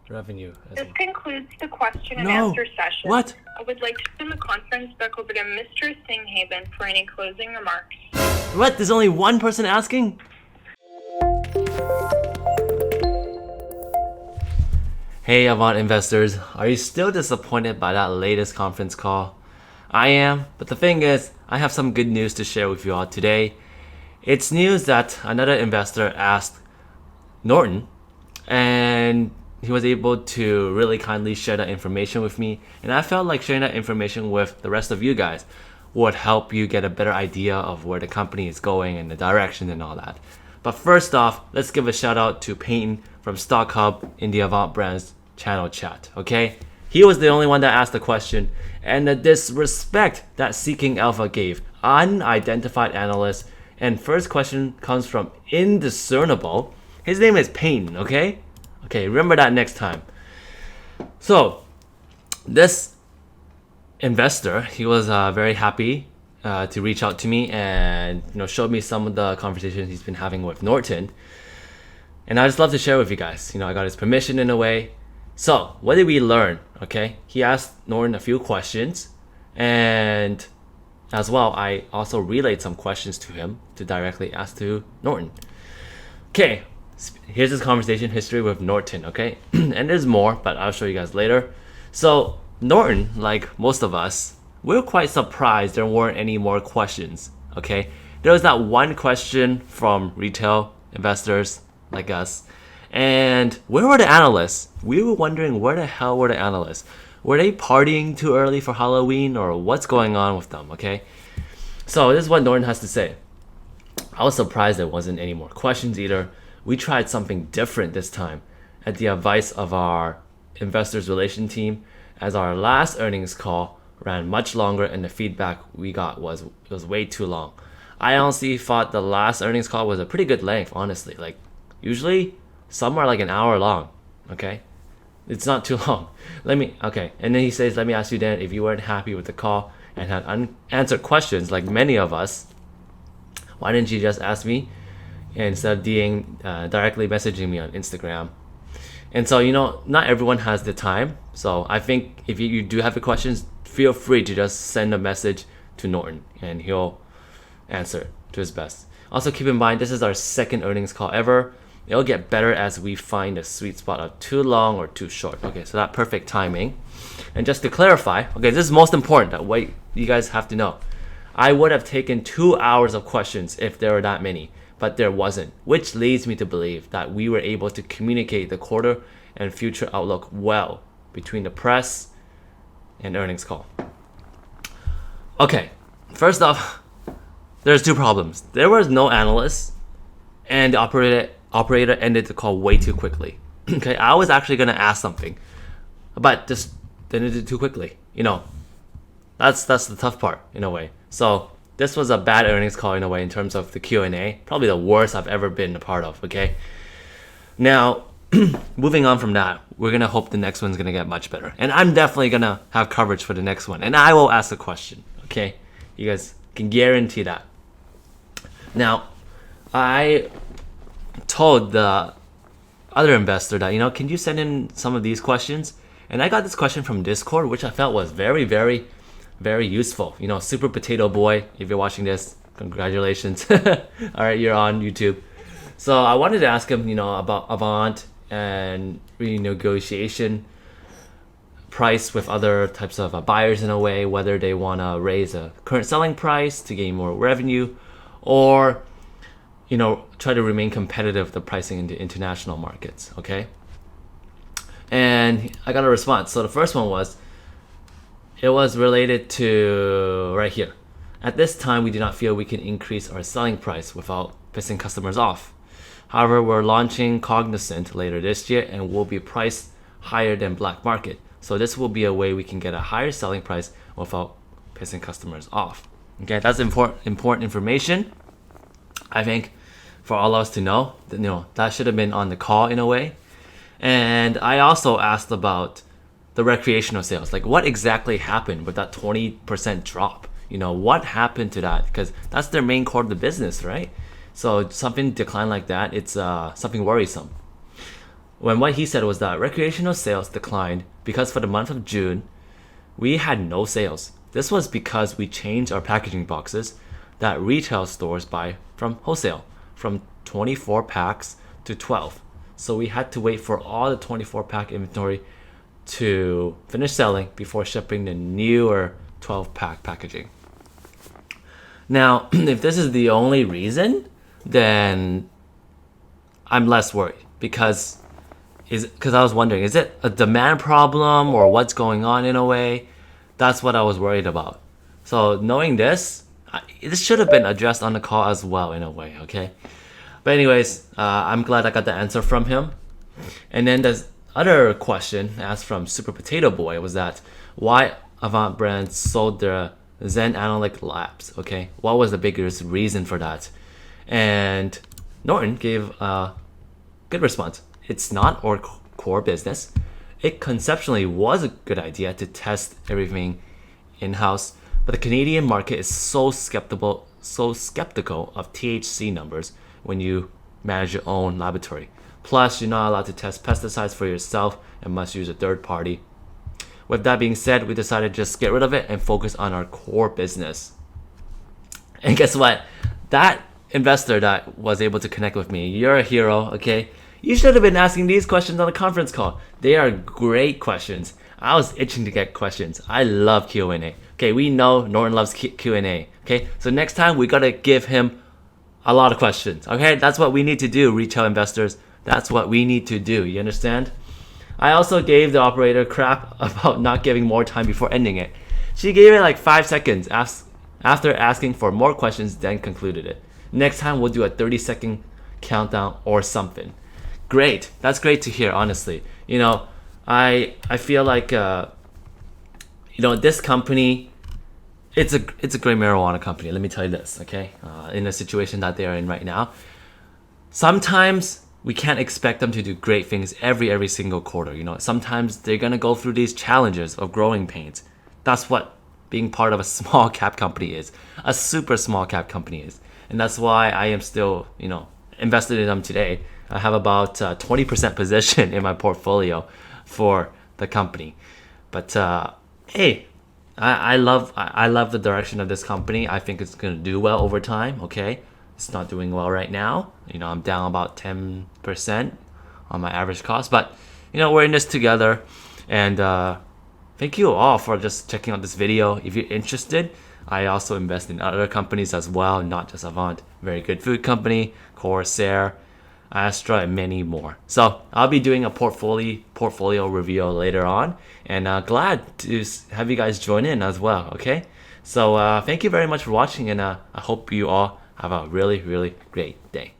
revenue. This concludes the question and No. answer session. What? I would like to turn the conference back over to Mr. Singhaven for any closing remarks. What? There's only one person asking? Hey Avant investors, are you still disappointed by that latest conference call? I am, but the thing is, I have some good news to share with you all today. It's news that another investor asked Norton, and he was able to really kindly share that information with me, and I felt like sharing that information with the rest of you guys would help you get a better idea of where the company is going and the direction and all that. But first off, let's give a shout out to Peyton from Stock Hub in the Avant Brands channel chat, okay? He was the only one that asked the question, and the disrespect that Seeking Alpha gave unidentified analyst, and first question comes from indiscernible. His name is Peyton, okay? Okay, remember that next time. So, this investor, he was very happy to reach out to me and showed me some of the conversations he's been having with Norton. And I just love to share with you guys. I got his permission in a way. So, what did we learn? Okay, he asked Norton a few questions, and as well, I also relayed some questions to him to directly ask to Norton. Okay, here's his conversation history with Norton, okay? And there's more, but I'll show you guys later. So, Norton, like most of us, we're quite surprised there weren't any more questions, okay? There was that one question from retail investors like us. And where were the analysts? We were wondering where the hell were the analysts? Were they partying too early for Halloween, or what's going on with them, okay? So this is what Norton has to say. I was surprised there wasn't any more questions either. We tried something different this time at the advice of our investors relation team, as our last earnings call ran much longer and the feedback we got was way too long. I honestly thought the last earnings call was a pretty good length, honestly. Like, usually some are like an hour long, okay? It's not too long. Okay. And then he says, let me ask you then, if you weren't happy with the call and had unanswered questions like many of us, why didn't you just ask me instead of directly messaging me on Instagram? And so, not everyone has the time. So I think if you do have the questions, feel free to just send a message to Norton and he'll answer to his best. Also keep in mind, this is our second earnings call ever. It'll get better as we find a sweet spot of too long or too short. Okay, so that perfect timing. And just to clarify, okay, this is most important, that what you guys have to know. I would have taken 2 hours of questions if there were that many, but there wasn't, which leads me to believe that we were able to communicate the quarter and future outlook well between the press and earnings call. Okay, first off, there's two problems. There was no analyst, and the operator ended the call way too quickly. Okay, I was actually gonna ask something, but just ended it too quickly. That's the tough part in a way. So this was a bad earnings call in a way in terms of the Q&A. Probably the worst I've ever been a part of. Okay. Now, moving on from that, we're gonna hope the next one's gonna get much better, and I'm definitely gonna have coverage for the next one, and I will ask a question. Okay, you guys can guarantee that. Now, I told the other investor that, can you send in some of these questions? And I got this question from Discord, which I felt was very, very, very useful. Super Potato Boy, if you're watching this, congratulations. All right, you're on YouTube. So I wanted to ask him, about Avant and renegotiation price with other types of buyers in a way, whether they want to raise a current selling price to gain more revenue, or try to remain competitive with the pricing in the international markets, okay? And I got a response. So the first one was related to right here. At this time, we do not feel we can increase our selling price without pissing customers off. However, we're launching Cognizant later this year and will be priced higher than black market. So this will be a way we can get a higher selling price without pissing customers off. Okay, that's important information, I think, for all of us to know. That should have been on the call in a way. And I also asked about the recreational sales. Like, what exactly happened with that 20% drop? What happened to that? Because that's their main core of the business, right? So something decline like that, it's something worrisome. when what he said was that recreational sales declined because for the month of June, we had no sales. This was because we changed our packaging boxes that retail stores buy from wholesale from 24 packs to 12. So we had to wait for all the 24 pack inventory to finish selling before shipping the newer 12 pack packaging. Now, if this is the only reason, then I'm less worried because I was wondering, is it a demand problem or what's going on in a way? That's what I was worried about. So knowing this, this should have been addressed on the call as well in a way, okay? But anyways, I'm glad I got the answer from him. And then the other question asked from Super Potato Boy was that why Avant Brands sold their Zen Analytic Labs, okay? What was the biggest reason for that? And Norton gave a good response. It's not our core business. It conceptually was a good idea to test everything in-house, but the Canadian market is so skeptical of THC numbers when you manage your own laboratory. Plus, you're not allowed to test pesticides for yourself and must use a third party. With that being said, we decided to just get rid of it and focus on our core business. And guess what? That investor that was able to connect with me, you're a hero, okay? You should have been asking these questions on a conference call. They are great questions. I was itching to get questions. I love Q&A. Okay, we know Norton loves Q&A. Okay, so next time we gotta give him a lot of questions. Okay, that's what we need to do, retail investors. That's what we need to do. You understand? I also gave the operator crap about not giving more time before ending it. She gave it like 5 seconds after asking for more questions, then concluded it. Next time we'll do a 30-second countdown or something. Great. That's great to hear, honestly. I feel like this company, it's a great marijuana company. Let me tell you this, okay? In the situation that they are in right now, sometimes we can't expect them to do great things every single quarter. Sometimes they're gonna go through these challenges of growing pains. That's what being part of a small cap company is, a super small cap company is, and that's why I am still, invested in them today. I have about 20% position in my portfolio for the company. But hey, I love the direction of this company. I think it's gonna do well over time. Okay, it's not doing well right now. I'm down about 10% on my average cost, but we're in this together. And thank you all for just checking out this video. If you're interested, I also invest in other companies as well, not just Avant. Very good food company, Corsair, Astra, and many more. So I'll be doing a portfolio review later on, and glad to have you guys join in as well. Okay, so thank you very much for watching, and I hope you all have a really great day.